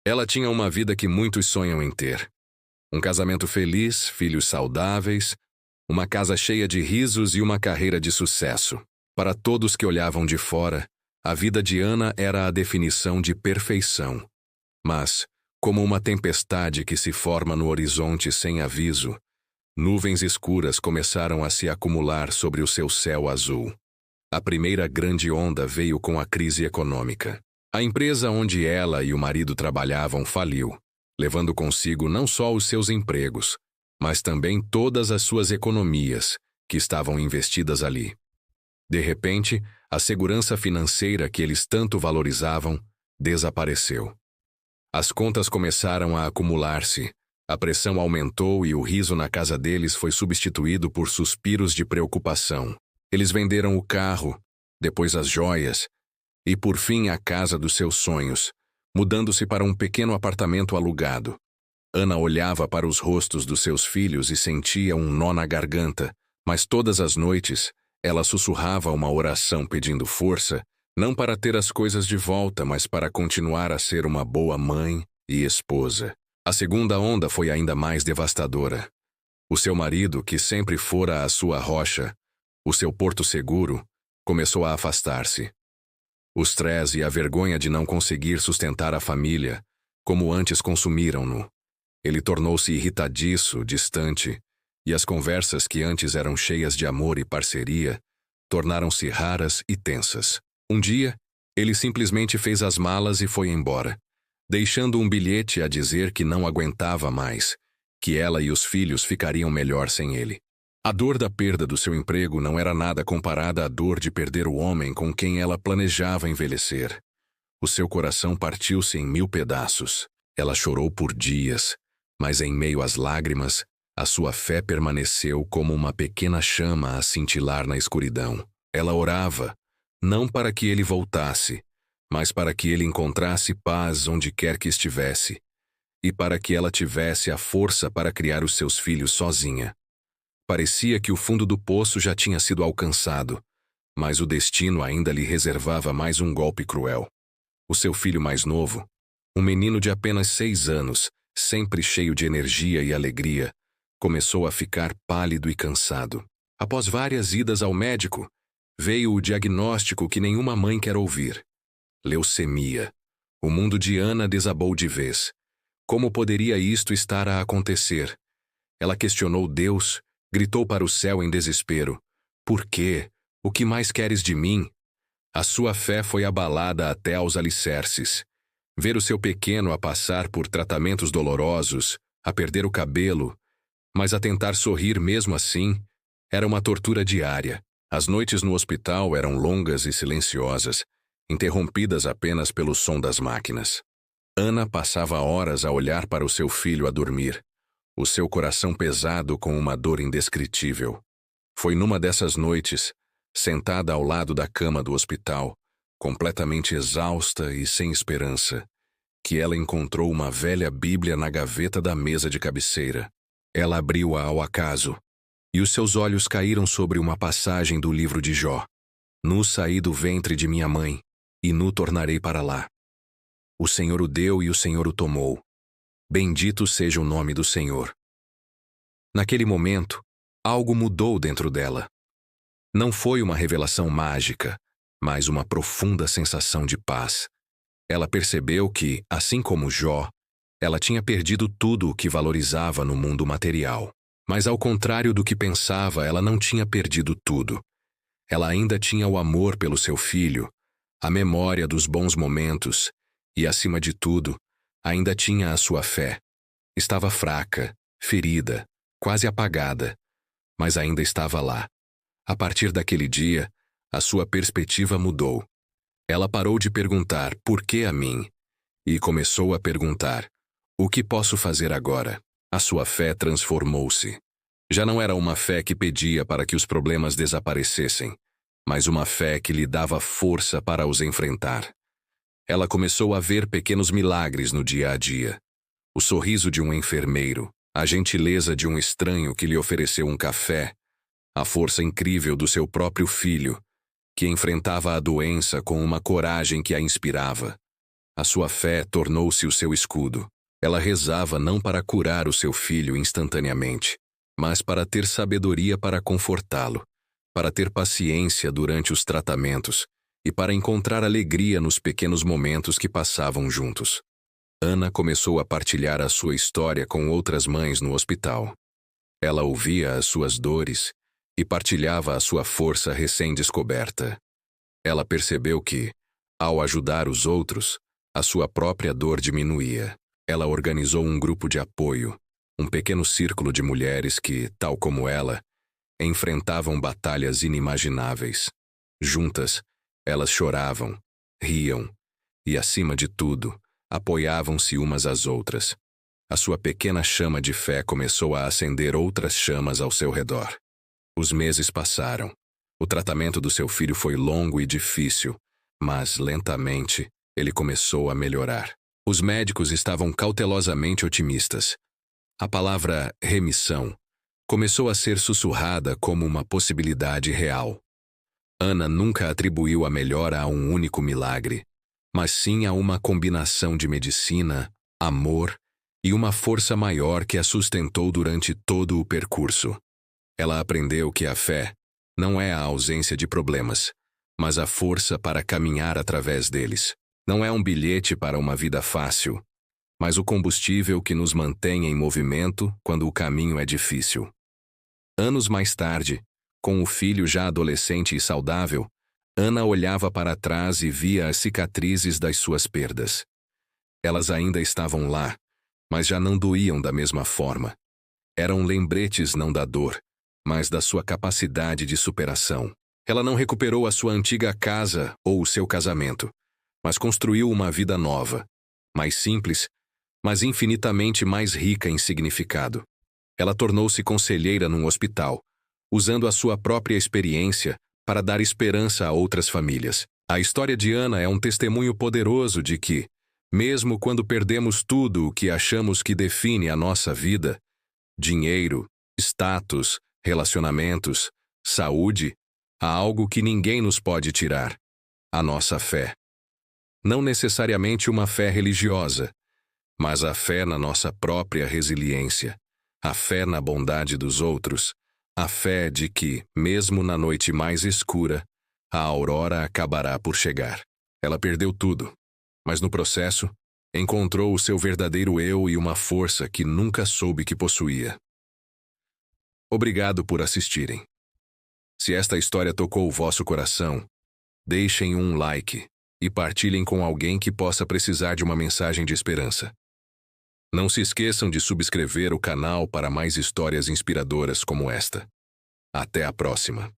Ela tinha uma vida que muitos sonham em ter. Um casamento feliz, filhos saudáveis, uma casa cheia de risos e uma carreira de sucesso. Para todos que olhavam de fora, a vida de Ana era a definição de perfeição. Mas, como uma tempestade que se forma no horizonte sem aviso, nuvens escuras começaram a se acumular sobre o seu céu azul. A primeira grande onda veio com a crise econômica. A empresa onde ela e o marido trabalhavam faliu, levando consigo não só os seus empregos, mas também todas as suas economias, que estavam investidas ali. De repente, a segurança financeira que eles tanto valorizavam desapareceu. As contas começaram a acumular-se, a pressão aumentou e o riso na casa deles foi substituído por suspiros de preocupação. Eles venderam o carro, depois as joias, e por fim a casa dos seus sonhos, mudando-se para um pequeno apartamento alugado. Ana olhava para os rostos dos seus filhos e sentia um nó na garganta, mas todas as noites ela sussurrava uma oração pedindo força, não para ter as coisas de volta, mas para continuar a ser uma boa mãe e esposa. A segunda onda foi ainda mais devastadora. O seu marido, que sempre fora a sua rocha, o seu porto seguro, começou a afastar-se. O estresse e a vergonha de não conseguir sustentar a família, como antes consumiram-no. Ele tornou-se irritadiço, distante, e as conversas que antes eram cheias de amor e parceria, tornaram-se raras e tensas. Um dia, ele simplesmente fez as malas e foi embora, deixando um bilhete a dizer que não aguentava mais, que ela e os filhos ficariam melhor sem ele. A dor da perda do seu emprego não era nada comparada à dor de perder o homem com quem ela planejava envelhecer. O seu coração partiu-se em 1000 pedaços. Ela chorou por dias, mas em meio às lágrimas, a sua fé permaneceu como uma pequena chama a cintilar na escuridão. Ela orava, não para que ele voltasse, mas para que ele encontrasse paz onde quer que estivesse, e para que ela tivesse a força para criar os seus filhos sozinha. Parecia que o fundo do poço já tinha sido alcançado, mas o destino ainda lhe reservava mais um golpe cruel. O seu filho mais novo, um menino de apenas 6 anos, sempre cheio de energia e alegria, começou a ficar pálido e cansado. Após várias idas ao médico, veio o diagnóstico que nenhuma mãe quer ouvir: leucemia. O mundo de Ana desabou de vez. Como poderia isto estar a acontecer? Ela questionou Deus, gritou para o céu em desespero: por quê? O que mais queres de mim? A sua fé foi abalada até aos alicerces. Ver o seu pequeno a passar por tratamentos dolorosos, a perder o cabelo, mas a tentar sorrir mesmo assim, era uma tortura diária. As noites no hospital eram longas e silenciosas, interrompidas apenas pelo som das máquinas. Ana passava horas a olhar para o seu filho a dormir, o seu coração pesado com uma dor indescritível. Foi numa dessas noites, sentada ao lado da cama do hospital, completamente exausta e sem esperança, que ela encontrou uma velha Bíblia na gaveta da mesa de cabeceira. Ela abriu-a ao acaso, e os seus olhos caíram sobre uma passagem do livro de Jó. Nu saí do ventre de minha mãe, e nu tornarei para lá. O Senhor o deu e o Senhor o tomou. Bendito seja o nome do Senhor. Naquele momento, algo mudou dentro dela. Não foi uma revelação mágica, mas uma profunda sensação de paz. Ela percebeu que, assim como Jó, ela tinha perdido tudo o que valorizava no mundo material. Mas ao contrário do que pensava, ela não tinha perdido tudo. Ela ainda tinha o amor pelo seu filho, a memória dos bons momentos e, acima de tudo, ainda tinha a sua fé. Estava fraca, ferida, quase apagada, mas ainda estava lá. A partir daquele dia, a sua perspectiva mudou. Ela parou de perguntar por que a mim e começou a perguntar: o que posso fazer agora? A sua fé transformou-se. Já não era uma fé que pedia para que os problemas desaparecessem, mas uma fé que lhe dava força para os enfrentar. Ela começou a ver pequenos milagres no dia a dia. O sorriso de um enfermeiro, a gentileza de um estranho que lhe ofereceu um café, a força incrível do seu próprio filho, que enfrentava a doença com uma coragem que a inspirava. A sua fé tornou-se o seu escudo. Ela rezava não para curar o seu filho instantaneamente, mas para ter sabedoria para confortá-lo, para ter paciência durante os tratamentos e para encontrar alegria nos pequenos momentos que passavam juntos. Ana começou a partilhar a sua história com outras mães no hospital. Ela ouvia as suas dores e partilhava a sua força recém-descoberta. Ela percebeu que, ao ajudar os outros, a sua própria dor diminuía. Ela organizou um grupo de apoio, um pequeno círculo de mulheres que, tal como ela, enfrentavam batalhas inimagináveis. Juntas, elas choravam, riam e, acima de tudo, apoiavam-se umas às outras. A sua pequena chama de fé começou a acender outras chamas ao seu redor. Os meses passaram. O tratamento do seu filho foi longo e difícil, mas, lentamente, ele começou a melhorar. Os médicos estavam cautelosamente otimistas. A palavra remissão começou a ser sussurrada como uma possibilidade real. Ana nunca atribuiu a melhora a um único milagre, mas sim a uma combinação de medicina, amor e uma força maior que a sustentou durante todo o percurso. Ela aprendeu que a fé não é a ausência de problemas, mas a força para caminhar através deles. Não é um bilhete para uma vida fácil, mas o combustível que nos mantém em movimento quando o caminho é difícil. Anos mais tarde, com o filho já adolescente e saudável, Ana olhava para trás e via as cicatrizes das suas perdas. Elas ainda estavam lá, mas já não doíam da mesma forma. Eram lembretes não da dor, mas da sua capacidade de superação. Ela não recuperou a sua antiga casa ou o seu casamento, mas construiu uma vida nova, mais simples, mas infinitamente mais rica em significado. Ela tornou-se conselheira num hospital, usando a sua própria experiência para dar esperança a outras famílias. A história de Ana é um testemunho poderoso de que, mesmo quando perdemos tudo o que achamos que define a nossa vida, dinheiro, status, relacionamentos, saúde, há algo que ninguém nos pode tirar: a nossa fé. Não necessariamente uma fé religiosa, mas a fé na nossa própria resiliência, a fé na bondade dos outros, a fé de que, mesmo na noite mais escura, a aurora acabará por chegar. Ela perdeu tudo, mas no processo, encontrou o seu verdadeiro eu e uma força que nunca soube que possuía. Obrigado por assistirem. Se esta história tocou o vosso coração, deixem um like e partilhem com alguém que possa precisar de uma mensagem de esperança. Não se esqueçam de subscrever o canal para mais histórias inspiradoras como esta. Até a próxima.